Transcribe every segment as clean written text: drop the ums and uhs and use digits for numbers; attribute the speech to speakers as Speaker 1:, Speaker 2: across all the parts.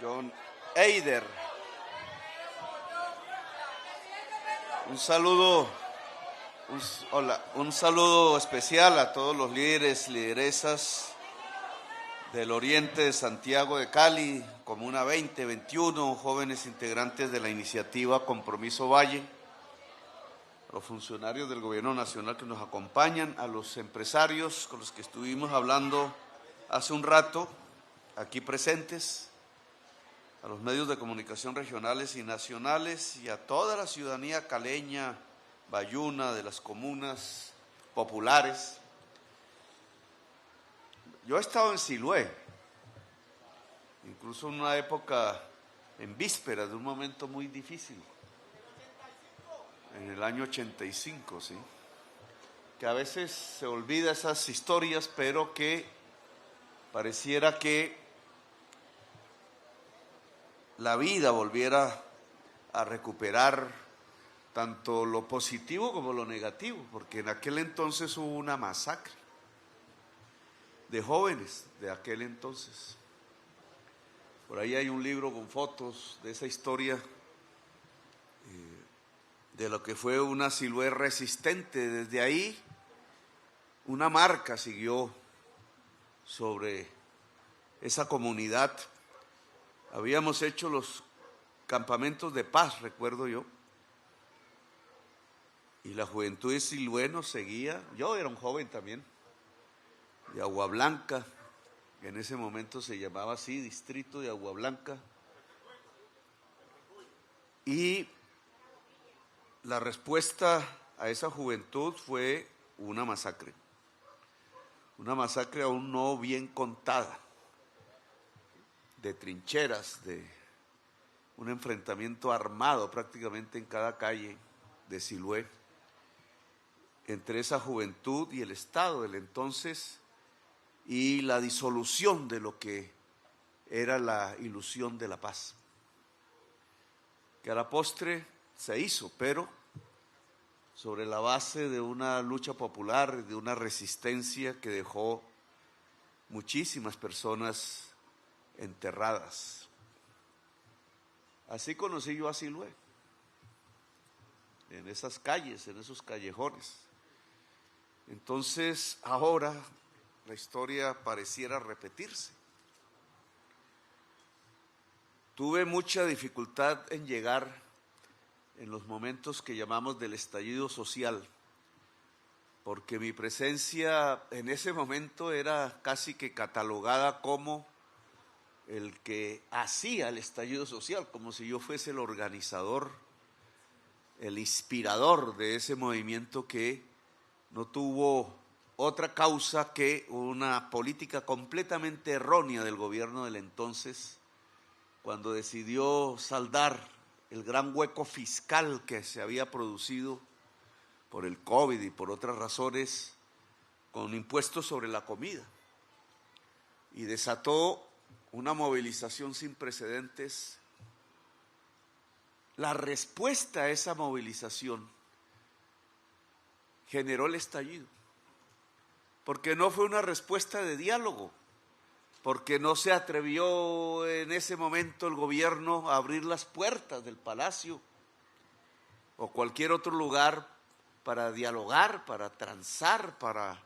Speaker 1: John Eider. Un saludo especial a todos los líderes, lideresas del oriente de Santiago de Cali, Comuna 20, 21, jóvenes integrantes de la iniciativa Compromiso Valle, a los funcionarios del gobierno nacional que nos acompañan, a los empresarios con los que estuvimos hablando hace un rato, aquí presentes, a los medios de comunicación regionales y nacionales y a toda la ciudadanía caleña, bayuna, de las comunas populares. Yo he estado en Siloé, incluso en una época, en vísperas de un momento muy difícil, en el año 85, ¿sí? Que a veces se olvida esas historias, pero que pareciera que la vida volviera a recuperar tanto lo positivo como lo negativo, porque en aquel entonces hubo una masacre de jóvenes de aquel entonces. Por ahí hay un libro con fotos de esa historia, de lo que fue una Siloé resistente. Desde ahí una marca siguió sobre esa comunidad. Habíamos hecho los campamentos de paz, recuerdo yo, y la juventud de Siloé nos seguía. Yo era un joven también, de Agua Blanca, que en ese momento se llamaba así, Distrito de Agua Blanca, y la respuesta a esa juventud fue una masacre aún no bien contada, de trincheras, de un enfrentamiento armado prácticamente en cada calle de Siloé, entre esa juventud y el Estado del entonces, y la disolución de lo que era la ilusión de la paz, que a la postre se hizo, pero sobre la base de una lucha popular, de una resistencia que dejó muchísimas personas enterradas. Así conocí yo a Siloé, en esas calles, en esos callejones. Entonces, ahora la historia pareciera repetirse. Tuve mucha dificultad en llegar en los momentos que llamamos del estallido social, porque mi presencia en ese momento era casi que catalogada como el que hacía el estallido social, como si yo fuese el organizador, el inspirador de ese movimiento que no tuvo otra causa que una política completamente errónea del gobierno del entonces, cuando decidió saldar el gran hueco fiscal que se había producido por el COVID y por otras razones, con impuestos sobre la comida, y desató una movilización sin precedentes. La respuesta a esa movilización generó el estallido, porque no fue una respuesta de diálogo, porque no se atrevió en ese momento el gobierno a abrir las puertas del palacio o cualquier otro lugar para dialogar, para transar, para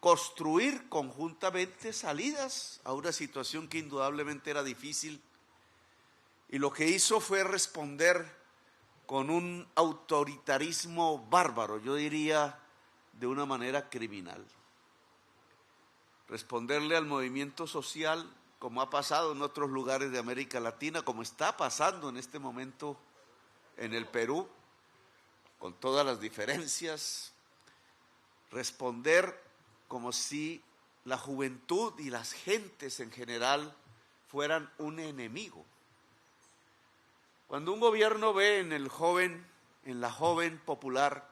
Speaker 1: construir conjuntamente salidas a una situación que indudablemente era difícil. Y lo que hizo fue responder con un autoritarismo bárbaro, yo diría de una manera criminal. Responderle al movimiento social, como ha pasado en otros lugares de América Latina, como está pasando en este momento en el Perú, con todas las diferencias. Responder como si la juventud y las gentes en general fueran un enemigo. Cuando un gobierno ve en el joven, en la joven popular,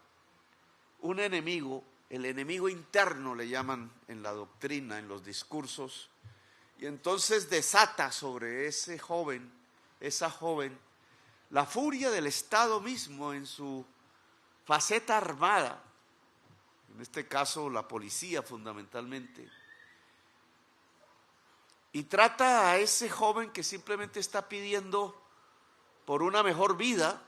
Speaker 1: un enemigo, el enemigo interno le llaman en la doctrina, en los discursos, y entonces desata sobre ese joven, esa joven, la furia del Estado mismo en su faceta armada, en este caso la policía fundamentalmente, y trata a ese joven que simplemente está pidiendo por una mejor vida,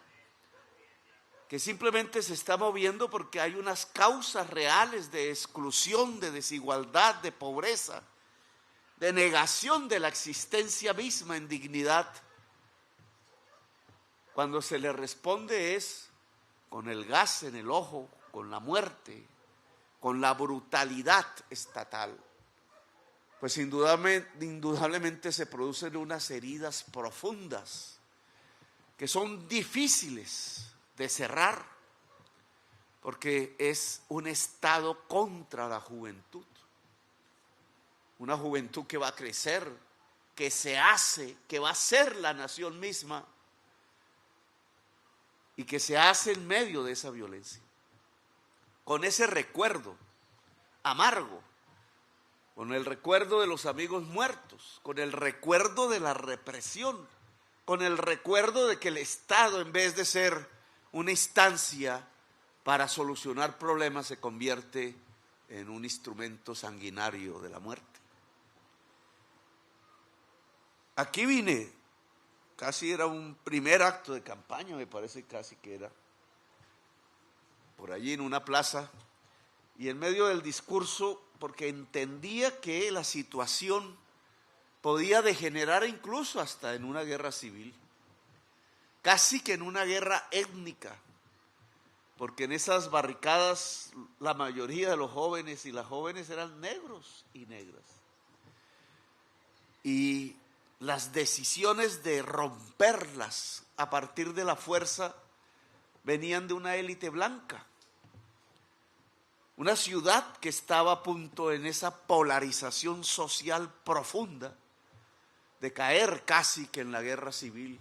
Speaker 1: que simplemente se está moviendo porque hay unas causas reales de exclusión, de desigualdad, de pobreza, de negación de la existencia misma en dignidad. Cuando se le responde es con el gas en el ojo, con la muerte, con la brutalidad estatal, pues indudablemente se producen unas heridas profundas que son difíciles de cerrar, porque es un estado contra la juventud, una juventud que va a crecer, que se hace, que va a ser la nación misma, y que se hace en medio de esa violencia, con ese recuerdo amargo, con el recuerdo de los amigos muertos, con el recuerdo de la represión, con el recuerdo de que el Estado, en vez de ser una instancia para solucionar problemas, se convierte en un instrumento sanguinario de la muerte. Aquí vine, casi era un primer acto de campaña, me parece casi que era, por allí en una plaza, y en medio del discurso, porque entendía que la situación podía degenerar incluso hasta en una guerra civil, casi que en una guerra étnica, porque en esas barricadas la mayoría de los jóvenes y las jóvenes eran negros y negras. Y las decisiones de romperlas a partir de la fuerza venían de una élite blanca. Una ciudad que estaba a punto en esa polarización social profunda de caer casi que en la guerra civil.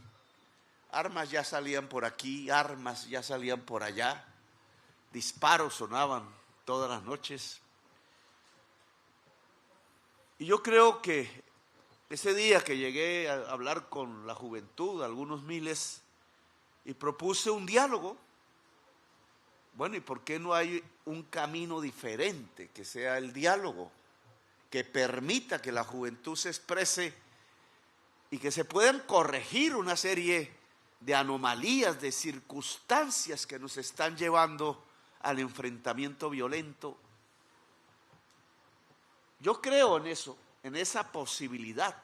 Speaker 1: Armas ya salían por aquí, armas ya salían por allá, disparos sonaban todas las noches. Y yo creo que ese día que llegué a hablar con la juventud, algunos miles, y propuse un diálogo, bueno, ¿y por qué no hay un camino diferente que sea el diálogo, que permita que la juventud se exprese y que se puedan corregir una serie de anomalías, de circunstancias que nos están llevando al enfrentamiento violento? Yo creo en eso, en esa posibilidad,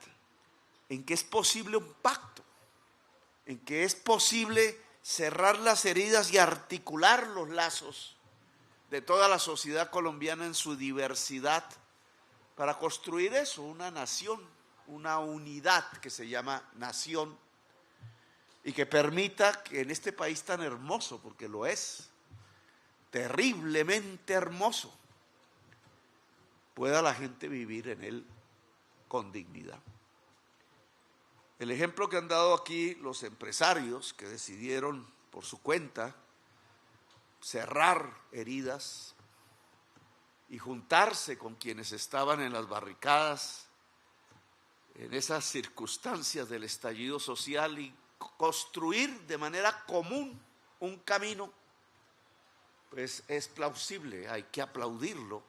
Speaker 1: en que es posible un pacto, en que es posible cerrar las heridas y articular los lazos de toda la sociedad colombiana en su diversidad para construir eso, una nación, una unidad que se llama nación, y que permita que en este país tan hermoso, porque lo es, terriblemente hermoso, pueda la gente vivir en él con dignidad. El ejemplo que han dado aquí los empresarios que decidieron por su cuenta cerrar heridas y juntarse con quienes estaban en las barricadas en esas circunstancias del estallido social y construir de manera común un camino, pues es plausible, hay que aplaudirlo.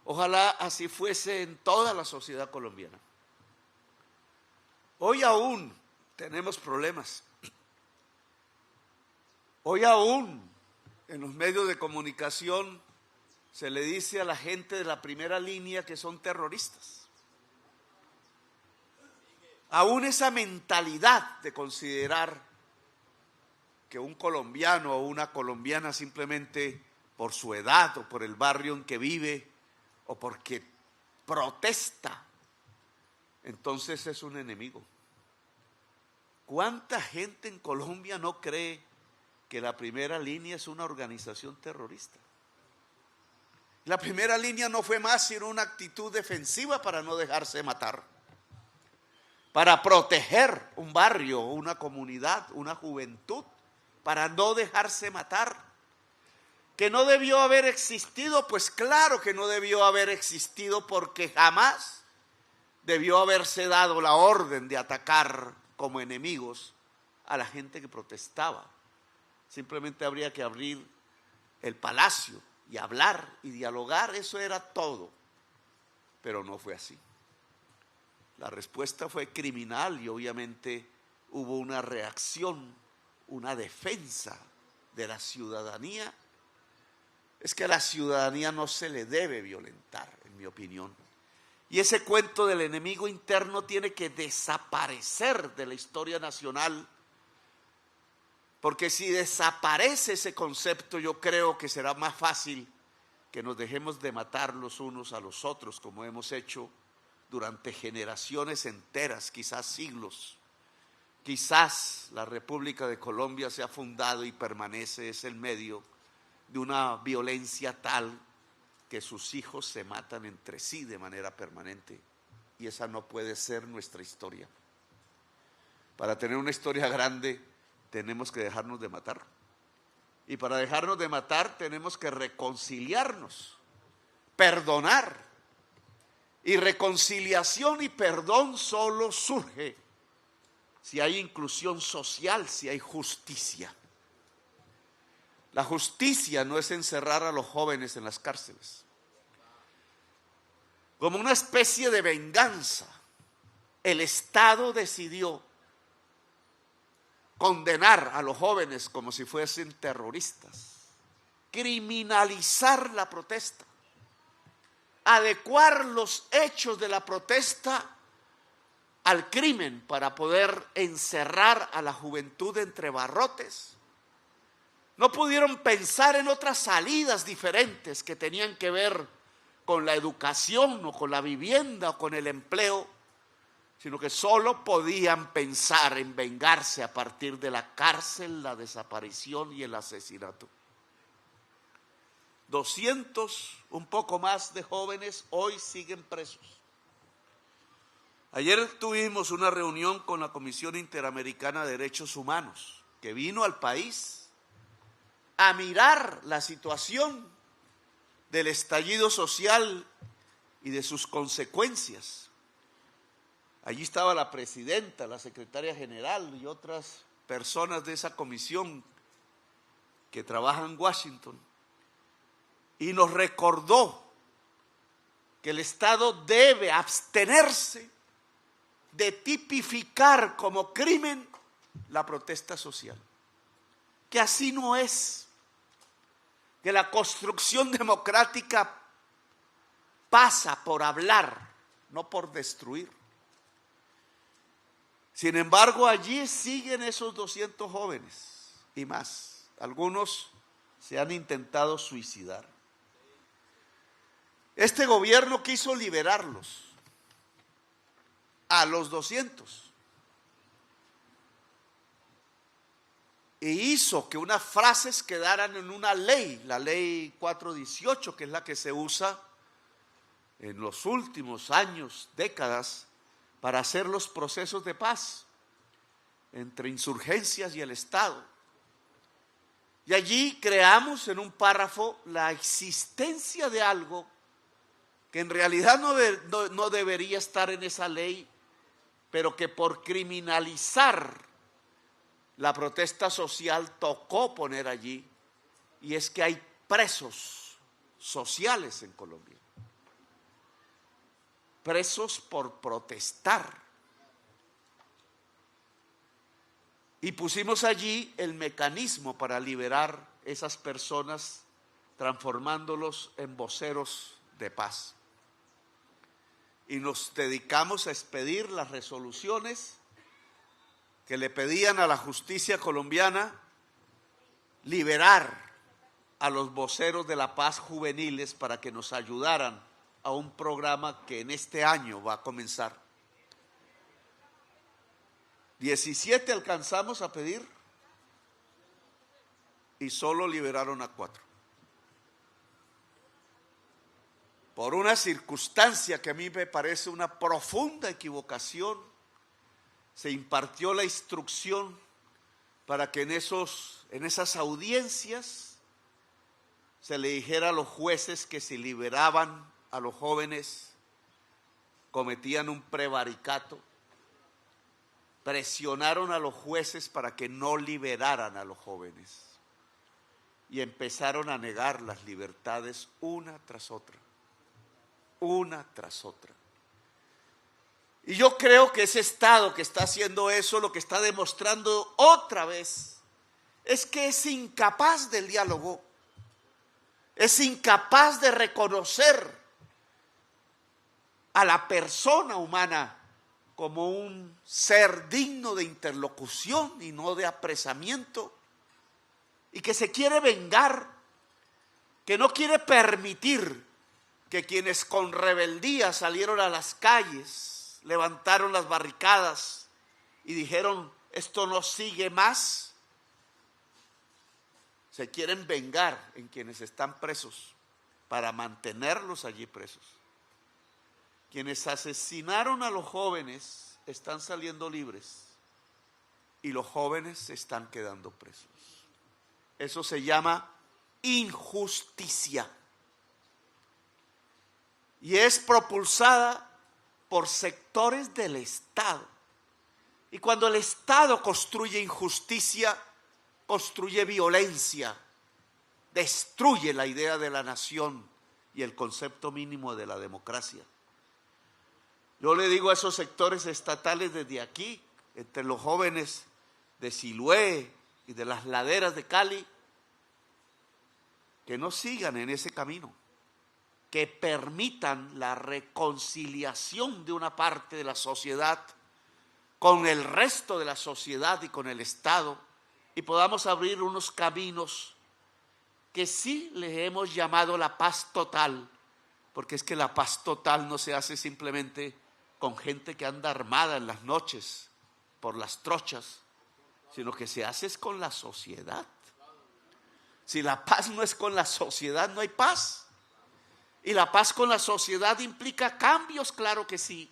Speaker 1: Ojalá así fuese en toda la sociedad colombiana. Hoy aún tenemos problemas. Hoy aún en los medios de comunicación se le dice a la gente de la primera línea que son terroristas. Aún esa mentalidad de considerar que un colombiano o una colombiana simplemente por su edad o por el barrio en que vive o porque protesta, entonces es un enemigo. ¿Cuánta gente en Colombia no cree que la primera línea es una organización terrorista? La primera línea no fue más sino una actitud defensiva para no dejarse matar, para proteger un barrio, una comunidad, una juventud, para no dejarse matar. ¿Que no debió haber existido? Pues claro que no debió haber existido, porque jamás debió haberse dado la orden de atacar como enemigos a la gente que protestaba. Simplemente habría que abrir el palacio y hablar y dialogar, eso era todo. Pero no fue así. La respuesta fue criminal y obviamente hubo una reacción, una defensa de la ciudadanía. Es que a la ciudadanía no se le debe violentar, en mi opinión. Y ese cuento del enemigo interno tiene que desaparecer de la historia nacional, porque si desaparece ese concepto, yo creo que será más fácil que nos dejemos de matar los unos a los otros, como hemos hecho durante generaciones enteras, quizás siglos. Quizás la República de Colombia se ha fundado y permanece, es el medio de una violencia tal que sus hijos se matan entre sí de manera permanente, y esa no puede ser nuestra historia. Para tener una historia grande tenemos que dejarnos de matar, y para dejarnos de matar tenemos que reconciliarnos, perdonar. Y reconciliación y perdón solo surge si hay inclusión social, si hay justicia. La justicia no es encerrar a los jóvenes en las cárceles. Como una especie de venganza, el Estado decidió condenar a los jóvenes como si fuesen terroristas, criminalizar la protesta, adecuar los hechos de la protesta al crimen para poder encerrar a la juventud entre barrotes. No pudieron pensar en otras salidas diferentes que tenían que ver con la educación o con la vivienda o con el empleo, sino que solo podían pensar en vengarse a partir de la cárcel, la desaparición y el asesinato. 200, un poco más de jóvenes hoy siguen presos. Ayer tuvimos una reunión con la Comisión Interamericana de Derechos Humanos, que vino al país a mirar la situación del estallido social y de sus consecuencias. Allí estaba la presidenta, la secretaria general y otras personas de esa comisión que trabaja en Washington, y nos recordó que el Estado debe abstenerse de tipificar como crimen la protesta social, que así no es, que la construcción democrática pasa por hablar, no por destruir. Sin embargo, allí siguen esos 200 jóvenes y más. Algunos se han intentado suicidar. Este gobierno quiso liberarlos a los 200 e hizo que unas frases quedaran en una ley, la ley 418, que es la que se usa en los últimos años, décadas, para hacer los procesos de paz entre insurgencias y el Estado. Y allí creamos en un párrafo la existencia de algo que en realidad no debería estar en esa ley, pero que por criminalizar la protesta social tocó poner allí, y es que hay presos sociales en Colombia, presos por protestar. Y pusimos allí el mecanismo para liberar esas personas, transformándolos en voceros de paz. Y nos dedicamos a expedir las resoluciones que le pedían a la justicia colombiana liberar a los voceros de la paz juveniles para que nos ayudaran a un programa que en este año va a comenzar. 17 alcanzamos a pedir y solo liberaron a 4. Por una circunstancia que a mí me parece una profunda equivocación, se impartió la instrucción para que en esas audiencias se le dijera a los jueces que si liberaban a los jóvenes cometían un prevaricato. Presionaron a los jueces para que no liberaran a los jóvenes y empezaron a negar las libertades una tras otra. Y yo creo que ese Estado que está haciendo eso, lo que está demostrando otra vez, es que es incapaz del diálogo, es incapaz de reconocer a la persona humana como un ser digno de interlocución y no de apresamiento, y que se quiere vengar, que no quiere permitir que quienes con rebeldía salieron a las calles, levantaron las barricadas y dijeron: esto no sigue más. Se quieren vengar en quienes están presos para mantenerlos allí presos. Quienes asesinaron a los jóvenes están saliendo libres y los jóvenes se están quedando presos. Eso se llama injusticia y es propulsada por sectores del Estado. Y cuando el Estado construye injusticia, construye violencia, destruye la idea de la nación y el concepto mínimo de la democracia. Yo le digo a esos sectores estatales desde aquí, entre los jóvenes de Siloé y de las laderas de Cali, que no sigan en ese camino, que permitan la reconciliación de una parte de la sociedad con el resto de la sociedad y con el Estado, y podamos abrir unos caminos que sí les hemos llamado la paz total, porque es que la paz total no se hace simplemente con gente que anda armada en las noches por las trochas, sino que se hace es con la sociedad. Si la paz no es con la sociedad, no hay paz. Y la paz con la sociedad implica cambios, claro que sí.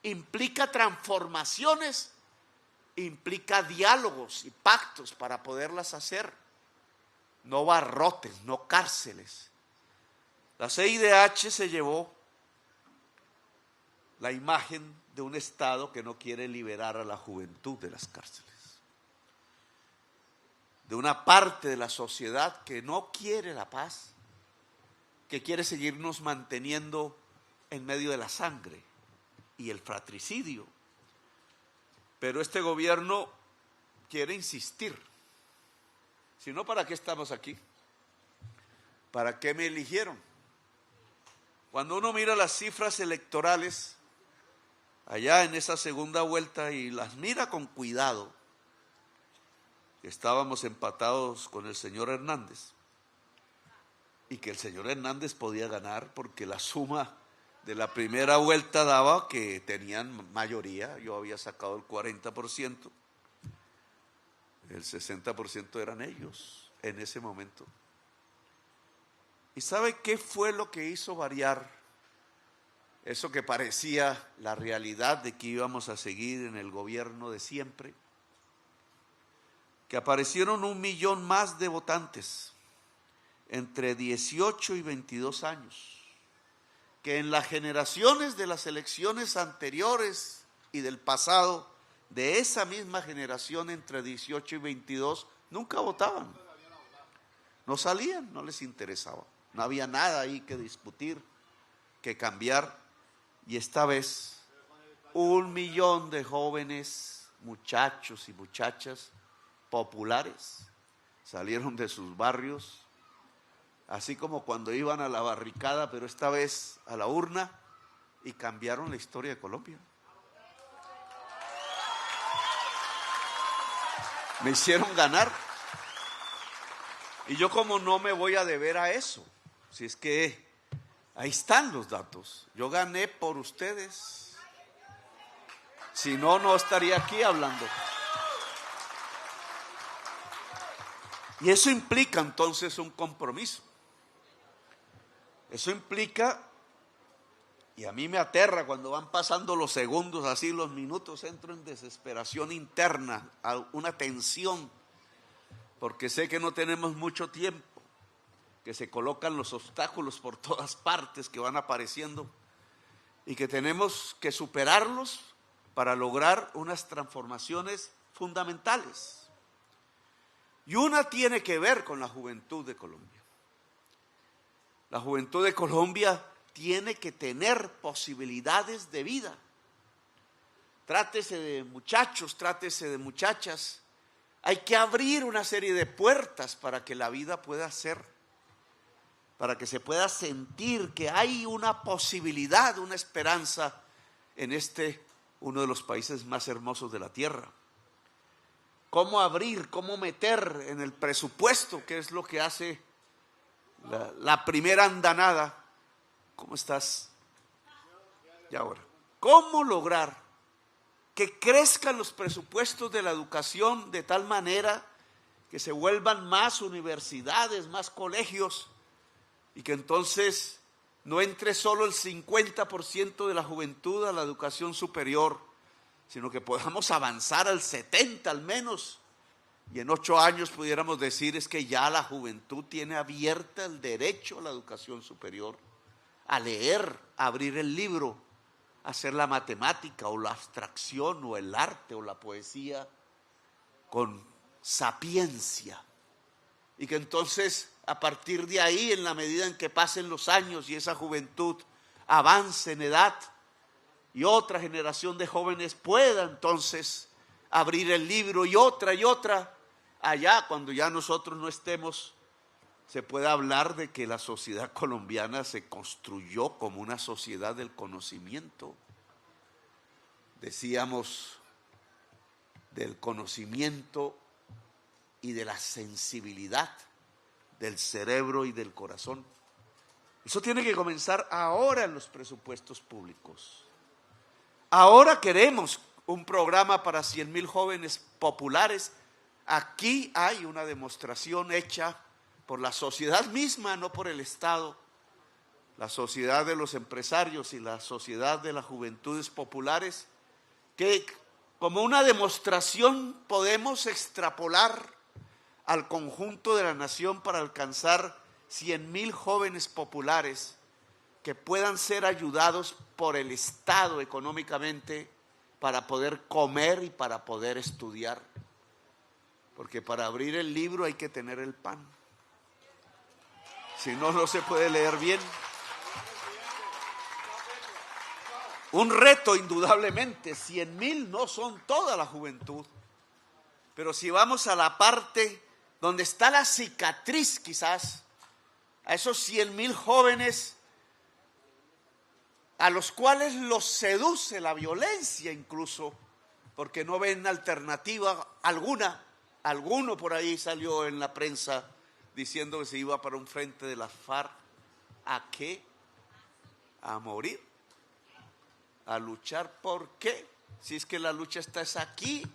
Speaker 1: Implica transformaciones, implica diálogos y pactos para poderlas hacer. No barrotes, no cárceles. La CIDH se llevó la imagen de un Estado que no quiere liberar a la juventud de las cárceles, de una parte de la sociedad que no quiere la paz, que quiere seguirnos manteniendo en medio de la sangre y el fratricidio. Pero este gobierno quiere insistir. Si no, ¿para qué estamos aquí? ¿Para qué me eligieron? Cuando uno mira las cifras electorales allá en esa segunda vuelta y las mira con cuidado, estábamos empatados con el señor Hernández y que el señor Hernández podía ganar porque la suma de la primera vuelta daba que tenían mayoría. Yo había sacado el 40%, el 60% eran ellos en ese momento. ¿Y sabe qué fue lo que hizo variar eso que parecía la realidad de que íbamos a seguir en el gobierno de siempre? Que aparecieron 1 millón más de votantes entre 18 y 22 años, que en las generaciones de las elecciones anteriores y del pasado, de esa misma generación entre 18 y 22, nunca votaban. No salían, no les interesaba. No había nada ahí que discutir, que cambiar. Y esta vez, 1 millón de jóvenes, muchachos y muchachas populares, salieron de sus barrios, así como cuando iban a la barricada, pero esta vez a la urna, y cambiaron la historia de Colombia. Me hicieron ganar. Y yo, como no me voy a deber a eso, si es que ahí están los datos. Yo gané por ustedes. Si no, no estaría aquí hablando. Y eso implica entonces un compromiso. Eso implica, y a mí me aterra cuando van pasando los segundos, así los minutos, entro en desesperación interna, a una tensión, porque sé que no tenemos mucho tiempo, que se colocan los obstáculos por todas partes que van apareciendo y que tenemos que superarlos para lograr unas transformaciones fundamentales. Y una tiene que ver con la juventud de Colombia. La juventud de Colombia tiene que tener posibilidades de vida. trátese de muchachos, trátese de muchachas, hay que abrir una serie de puertas para que la vida pueda ser, para que se pueda sentir que hay una posibilidad, una esperanza en uno de los países más hermosos de la tierra. ¿Cómo abrir, cómo meter en el presupuesto, que es lo que hace la primera andanada? ¿Cómo estás? Y ahora, ¿cómo lograr que crezcan los presupuestos de la educación de tal manera que se vuelvan más universidades, más colegios, y que entonces no entre solo el 50% de la juventud a la educación superior, sino que podamos avanzar al 70% al menos, y en 8 años pudiéramos decir es que ya la juventud tiene abierta el derecho a la educación superior, a leer, a abrir el libro, a hacer la matemática o la abstracción o el arte o la poesía con sapiencia, y que entonces a partir de ahí, en la medida en que pasen los años y esa juventud avance en edad y otra generación de jóvenes pueda entonces abrir el libro y otra, allá cuando ya nosotros no estemos, se puede hablar de que la sociedad colombiana se construyó como una sociedad del conocimiento. Decíamos del conocimiento y de la sensibilidad del cerebro y del corazón. Eso tiene que comenzar ahora en los presupuestos públicos. Ahora queremos un programa para 100,000 jóvenes populares. Aquí hay una demostración hecha por la sociedad misma, no por el Estado. La sociedad de los empresarios y la sociedad de las juventudes populares, que como una demostración podemos extrapolar al conjunto de la nación para alcanzar 100,000 jóvenes populares que puedan ser ayudados por el Estado económicamente para poder comer y para poder estudiar. Porque para abrir el libro hay que tener el pan. Si no, no se puede leer bien. Un reto indudablemente, 100,000 no son toda la juventud, pero si vamos a la parte donde está la cicatriz quizás, a esos 100,000 jóvenes a los cuales los seduce la violencia incluso, porque no ven alternativa alguna. Alguno por ahí salió en la prensa diciendo que se iba para un frente de las FARC. ¿A qué? A morir. A luchar. ¿Por qué? Si es que la lucha está aquí.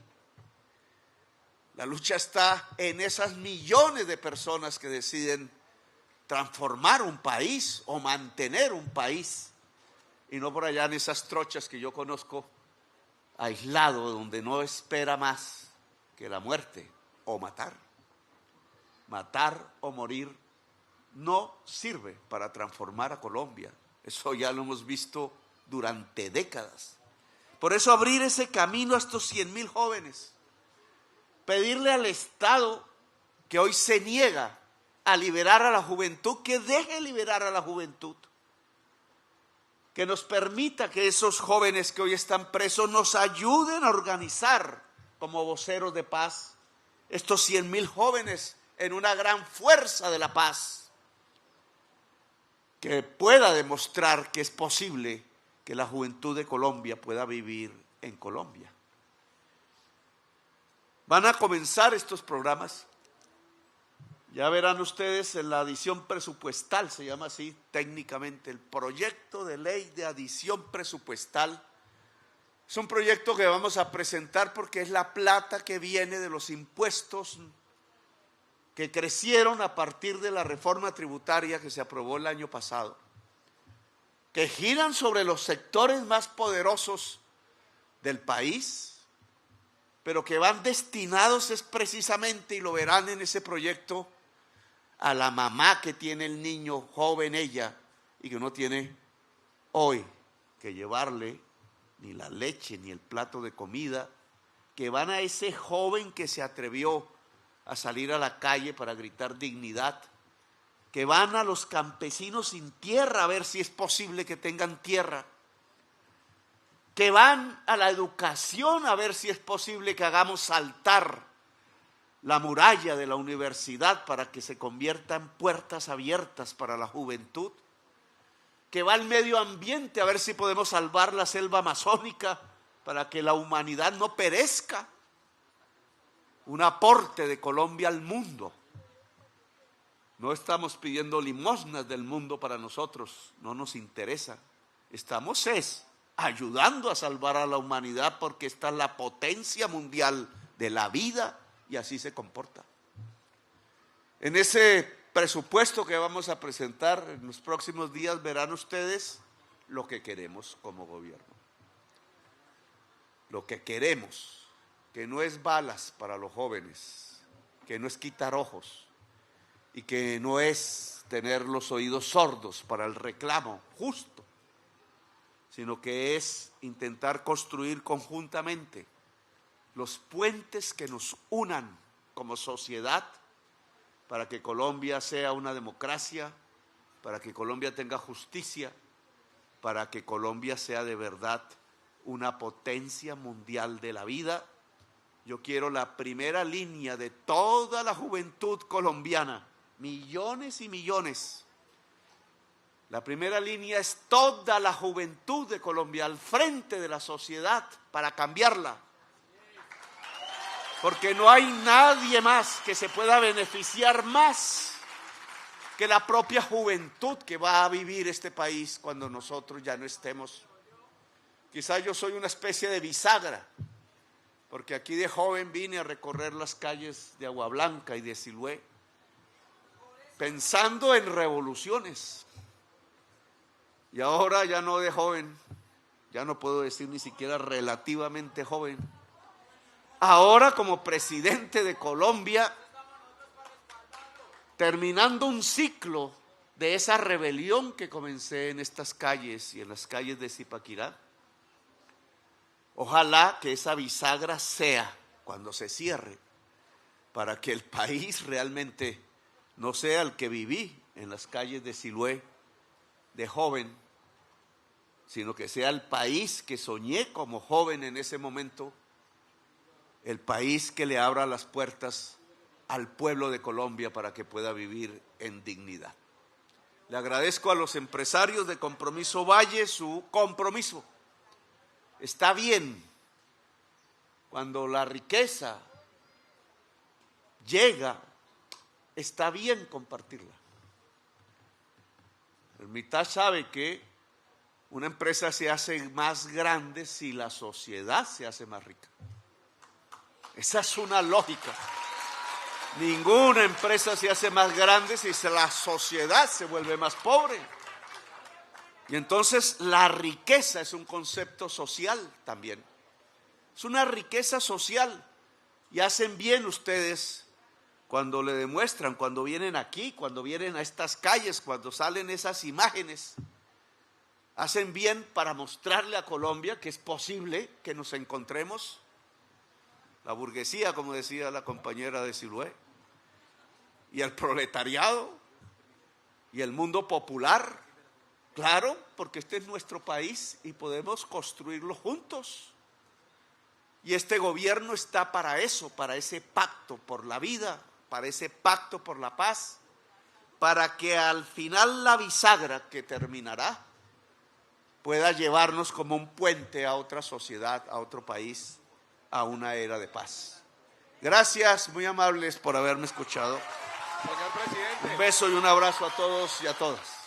Speaker 1: La lucha está en esas millones de personas que deciden transformar un país o mantener un país, y no por allá en esas trochas que yo conozco, aislado, donde no espera más que la muerte o matar. Matar o morir no sirve para transformar a Colombia. Eso ya lo hemos visto durante décadas. Por eso abrir ese camino a estos 100,000 jóvenes, pedirle al Estado que hoy se niega a liberar a la juventud, que deje liberar a la juventud, que nos permita que esos jóvenes que hoy están presos nos ayuden a organizar como voceros de paz estos 100,000 jóvenes en una gran fuerza de la paz, que pueda demostrar que es posible que la juventud de Colombia pueda vivir en Colombia. Van a comenzar estos programas. Ya verán ustedes en la adición presupuestal, se llama así técnicamente, el proyecto de ley de adición presupuestal. Es un proyecto que vamos a presentar porque es la plata que viene de los impuestos que crecieron a partir de la reforma tributaria que se aprobó el año pasado, que giran sobre los sectores más poderosos del país, pero que van destinados es precisamente, y lo verán en ese proyecto, a la mamá que tiene el niño joven ella y que no tiene hoy que llevarle ni la leche ni el plato de comida, que van a ese joven que se atrevió a salir a la calle para gritar dignidad, que van a los campesinos sin tierra a ver si es posible que tengan tierra, que van a la educación a ver si es posible que hagamos saltar la muralla de la universidad para que se convierta en puertas abiertas para la juventud, que va al medio ambiente a ver si podemos salvar la selva amazónica para que la humanidad no perezca. Un aporte de Colombia al mundo. No estamos pidiendo limosnas del mundo para nosotros, no nos interesa. Estamos ayudando a salvar a la humanidad porque esta es la potencia mundial de la vida y así se comporta. En ese presupuesto que vamos a presentar en los próximos días verán ustedes lo que queremos como gobierno. Lo que queremos, que no es balas para los jóvenes, que no es quitar ojos y que no es tener los oídos sordos para el reclamo justo, sino que es intentar construir conjuntamente los puentes que nos unan como sociedad para que Colombia sea una democracia, para que Colombia tenga justicia, para que Colombia sea de verdad una potencia mundial de la vida. Yo quiero la primera línea de toda la juventud colombiana, millones y millones. La primera línea es toda la juventud de Colombia al frente de la sociedad para cambiarla. Porque no hay nadie más que se pueda beneficiar más que la propia juventud que va a vivir este país cuando nosotros ya no estemos. Quizás yo soy una especie de bisagra, porque aquí de joven vine a recorrer las calles de Agua Blanca y de Siloé, pensando en revoluciones. Y ahora ya no de joven, ya no puedo decir ni siquiera relativamente joven. Ahora como presidente de Colombia, terminando un ciclo de esa rebelión que comencé en estas calles y en las calles de Zipaquirá. Ojalá que esa bisagra sea, cuando se cierre, para que el país realmente no sea el que viví en las calles de Siloé de joven, sino que sea el país que soñé como joven en ese momento, el país que le abra las puertas al pueblo de Colombia para que pueda vivir en dignidad. Le agradezco a los empresarios de Compromiso Valle su compromiso. Está bien cuando la riqueza llega, está bien compartirla. El mitad sabe que una empresa se hace más grande si la sociedad se hace más rica. Esa es una lógica. Ninguna empresa se hace más grande si la sociedad se vuelve más pobre. Y entonces la riqueza es un concepto social también. Es una riqueza social. Y hacen bien ustedes cuando le demuestran, cuando vienen aquí, cuando vienen a estas calles, cuando salen esas imágenes. Hacen bien para mostrarle a Colombia que es posible que nos encontremos. La burguesía, como decía la compañera de Siloé, y el proletariado, y el mundo popular, claro, porque este es nuestro país y podemos construirlo juntos. Y este gobierno está para eso, para ese pacto por la vida, para ese pacto por la paz, para que al final la bisagra que terminará pueda llevarnos como un puente a otra sociedad, a otro país, a una era de paz. Gracias, muy amables por haberme escuchado.
Speaker 2: Señor presidente.
Speaker 1: Un beso y un abrazo a todos y a todas.